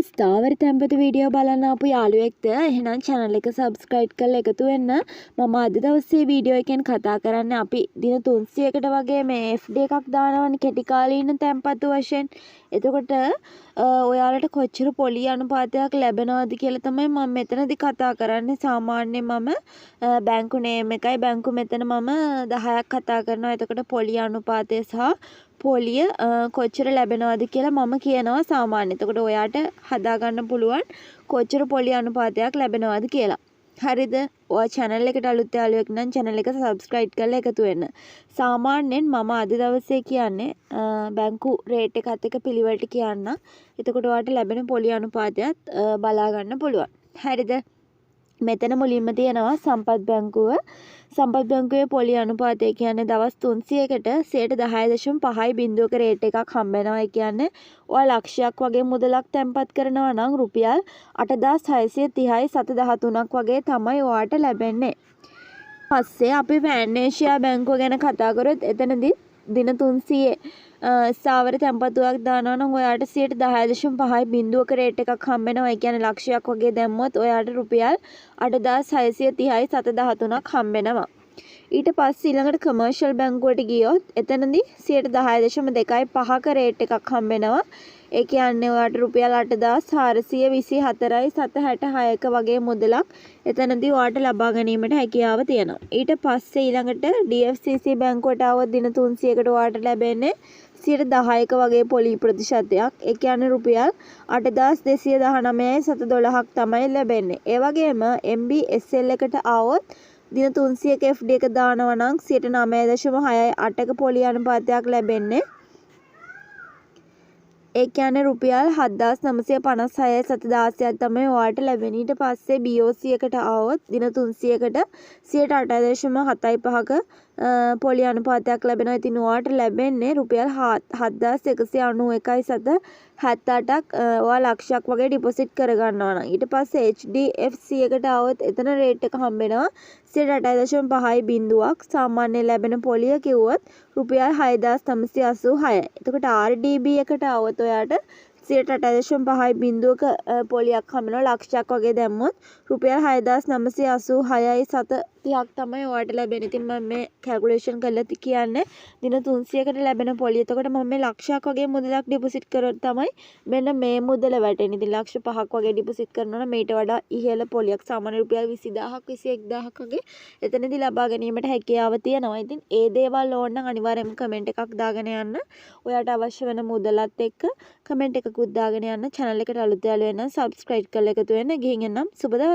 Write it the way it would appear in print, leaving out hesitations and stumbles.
ස්ථාවර තැන්පතු වීඩියෝ බලන්න ආපු යාළුවෙක්ද එහෙනම් channel එක subscribe කරලා එකතු වෙන්න. මම අද දවසේ වීඩියෝ එකෙන් කතා කරන්නේ අපි දින 300කට වගේ මේ FD එකක් දානවනේ කෙටි කාලීන තැන්පතු වශයෙන්. එතකොට ඔයාලට කොච්චර පොලි අනුපාතයක් ලැබෙනවද කියලා තමයි මම මෙතනදී කතා කරන්නේ. සාමාන්‍යයෙන් මම බැංකු නේම් එකයි බැංකු මෙතන මම 10ක් කතා කරනවා. එතකොට පොලි අනුපාතය සහ පොලිය කොච්චර ලැබෙනවද කියලා මම කියනවා සාමාන්‍ය. එතකොට ඔයාට හදා ගන්න පුළුවන් කොච්චර පොලි අනුපාතයක් ලැබෙනවද කියලා. හරිද? ඔයා channel එකට අලුත් යාළුවෙක් නම් channel එක subscribe කරලා එකතු වෙන්න. සාමාන්‍යයෙන් මම අද දවසේ කියන්නේ බැංකු රේට් එකත් එක්ක පිළිවෙලට කියන්න. එතකොට ඔයාට ලැබෙන පොලි අනුපාතයත් බලා ගන්න පුළුවන්. හරිද? මෙතන මුලින්ම තියෙනවා සම්පත් බැංකුව. සම්පත් බැංකුවේ පොලි අනුපාතය කියන්නේ දවස් 300කට 10.5යි බිඳුවක රේට් එකක් හම්බ වෙනවා. ඒ කියන්නේ ඔයා ලක්ෂයක් වගේ මුදලක් තැන්පත් කරනවා නම් රුපියල් 8630යි 713ක් වගේ තමයි ඔයාට ලැබෙන්නේ. පස්සේ අපි පෑන් ඒෂියා බැංකුව ගැන කතා කරොත් එතනදී දින 300 ස්ථාවර තැන්පතුවක් දානවා නම් ඔයාට 10.5යි බිඳුවක රේට් එකක් හම්බ වෙනවා. ඒ කියන්නේ ලක්ෂයක් වගේ දැම්මොත් ඔයාට රුපියල් 8630යි 713ක් හම්බ වෙනවා. ඊට පස්සේ ඊළඟට කමර්ෂල් බැංකුවට ගියොත් එතනදී 10.2.5ක රේට් එකක් හම්බ වෙනවා. ඒ කියන්නේ ඔයාට රුපියල් 8424යි 766ක වගේ මුදලක් එතනදී ඔයාට ලබා ගැනීමට හැකියාව තියෙනවා. ඊට පස්සේ ඊළඟට DFCC බැංකුවට આવොත් දින 300කට ඔයාට ලැබෙන්නේ 10%ක වගේ පොලි ප්‍රතිශතයක්. ඒ කියන්නේ රුපියල් 8219යි 712ක් තමයි ලැබෙන්නේ. ඒ වගේම MBSL එකට આવොත් දින 300ක FD එක දානවා නම් 9.68ක පොලි අනුපාතයක් ලැබෙන්නේ. ඒ කියන්නේ රුපියල් 7956යි 716ක් තමයි ඔයාලට ලැබෙන්නේ. ඊට පස්සේ BOC එකට આવොත් දින 300කට 8.75ක පොලි අනුපාතයක් ලැබෙනවා. ඉතින් ඔයාලට ලැබෙන්නේ රුපියල් 7991යි 778ක් ඔයා ලක්ෂයක් වගේ ඩිපොසිට් කරගන්නවා නම්. ඊට පස්සේ HDFC එකට આવොත් එතන රේට් එක හම්බ වෙනවා 8.5යි බිඳුවක්. සාමාන්‍ය ලැබෙන පොලිය කිව්වොත් රුපියල් 6986යි. එතකොට RDB එකට આવොත් ඔයාට 8.5යි බිඳුවක පොලියක් හම්බ වෙනවා. ලක්ෂයක් වගේ දැම්මොත් රුපියල් 6986යි 730ක් තමයි ඔයාට ලැබෙන්නේ. ඉතින් මම මේ කැල්කියුලේෂන් කරලා කියන්නේ දින 300කට ලැබෙන පොලිය. එතකොට මම මේ ලක්ෂයක් වගේ මුදලක් ඩිපොසිට් කරොත් තමයි මෙන්න මේ මුදල වැටෙන්නේ. ඉතින් ලක්ෂ 5ක් වගේ ඩිපොසිට් කරනවා නම් මේට වඩා ඉහළ පොලියක් සාමාන්‍ය රුපියල් 20000ක් 21000ක් වගේ එතනදී ලබා ගැනීමට හැකියාව තියෙනවා. ඉතින් ඒ දේවල් ඕන නම් අනිවාර්යයෙන්ම කමෙන්ට් එකක් දාගෙන යන්න. ඔයාට අවශ්‍ය වෙන මුදලත් එක්ක කමෙන්ට් එකකුත් දාගෙන යන්න. channel එකට අලුත් යාළුවෙක් නම් subscribe කරලා එකතු වෙන්න. ගිහින් එන්නම්. සුබ දවසක්.